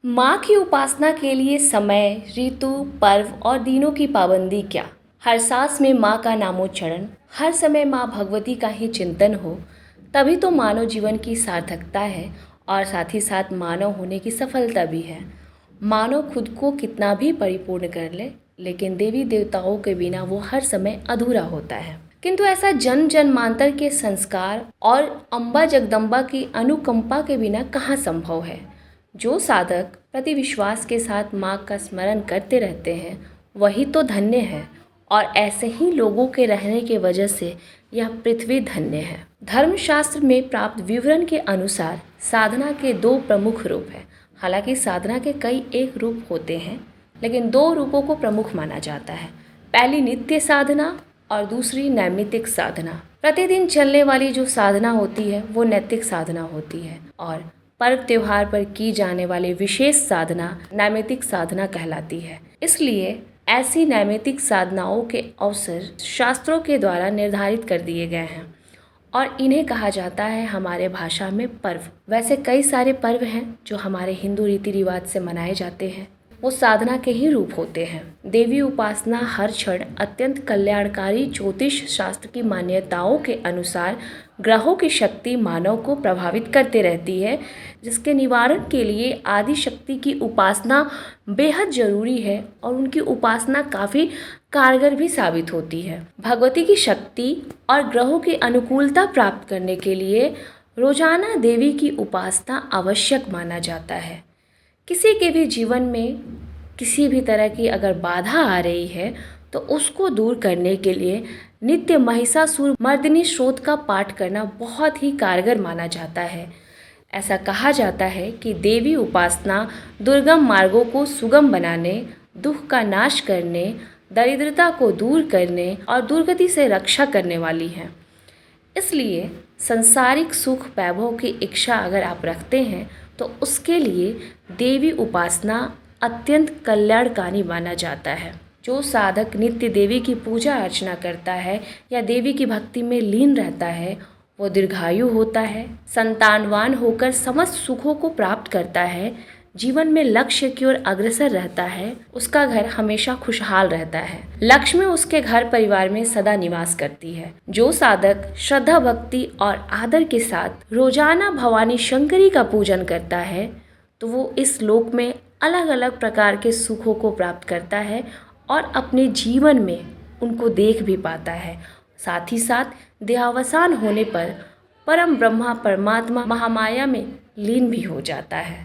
माँ की उपासना के लिए समय, ऋतु, पर्व और दिनों की पाबंदी क्या? हर सांस में माँ का नामोच्चारण, हर समय माँ भगवती का ही चिंतन हो, तभी तो मानव जीवन की सार्थकता है और साथ ही साथ मानव होने की सफलता भी है। मानव खुद को कितना भी परिपूर्ण कर ले, लेकिन देवी देवताओं के बिना वो हर समय अधूरा होता है। किंतु ऐसा जन्म जन्मांतर के संस्कार और अम्बा जगदम्बा की अनुकंपा के बिना कहाँ संभव है। जो साधक प्रति विश्वास के साथ माँ का स्मरण करते रहते हैं वही तो धन्य है, और ऐसे ही लोगों के रहने की वजह से यह पृथ्वी धन्य है। धर्मशास्त्र में प्राप्त विवरण के अनुसार साधना के दो प्रमुख रूप हैं। हालांकि साधना के कई एक रूप होते हैं, लेकिन दो रूपों को प्रमुख माना जाता है। पहली नित्य साधना और दूसरी नैमित्तिक साधना। प्रतिदिन चलने वाली जो साधना होती है वो नैतिक साधना होती है, और पर्व त्योहार पर की जाने वाली विशेष साधना नैमित्तिक साधना कहलाती है। इसलिए ऐसी नैमित्तिक साधनाओं के अवसर शास्त्रों के द्वारा निर्धारित कर दिए गए हैं और इन्हें कहा जाता है हमारे भाषा में पर्व। वैसे कई सारे पर्व हैं जो हमारे हिंदू रीति रिवाज से मनाए जाते हैं, वो साधना के ही रूप होते हैं। देवी उपासना हर क्षण अत्यंत कल्याणकारी ज्योतिष शास्त्र की मान्यताओं के अनुसार ग्रहों की शक्ति मानव को प्रभावित करते रहती है, जिसके निवारण के लिए आदि शक्ति की उपासना बेहद जरूरी है और उनकी उपासना काफ़ी कारगर भी साबित होती है। भगवती की शक्ति और ग्रहों की अनुकूलता प्राप्त करने के लिए रोजाना देवी की उपासना आवश्यक माना जाता है। किसी के भी जीवन में किसी भी तरह की अगर बाधा आ रही है तो उसको दूर करने के लिए नित्य महिषासुर मर्दिनी स्तोत्र का पाठ करना बहुत ही कारगर माना जाता है। ऐसा कहा जाता है कि देवी उपासना दुर्गम मार्गों को सुगम बनाने, दुख का नाश करने, दरिद्रता को दूर करने और दुर्गति से रक्षा करने वाली है। इसलिए सांसारिक सुख वैभव की इच्छा अगर आप रखते हैं तो उसके लिए देवी उपासना अत्यंत कल्याणकारी माना जाता है। जो साधक नित्य देवी की पूजा अर्चना करता है या देवी की भक्ति में लीन रहता है वो दीर्घायु होता है, संतानवान होकर समस्त सुखों को प्राप्त करता है, जीवन में लक्ष्य की ओर अग्रसर रहता है, उसका घर हमेशा खुशहाल रहता है। लक्ष्मी उसके घर परिवार में सदा निवास करती है। जो साधक श्रद्धा भक्ति और आदर के साथ रोजाना भवानी शंकरी का पूजन करता है तो वो इस लोक में अलग अलग प्रकार के सुखों को प्राप्त करता है और अपने जीवन में उनको देख भी पाता है। साथ ही साथ देहावसान होने पर परम ब्रह्मा परमात्मा महामाया में लीन भी हो जाता है।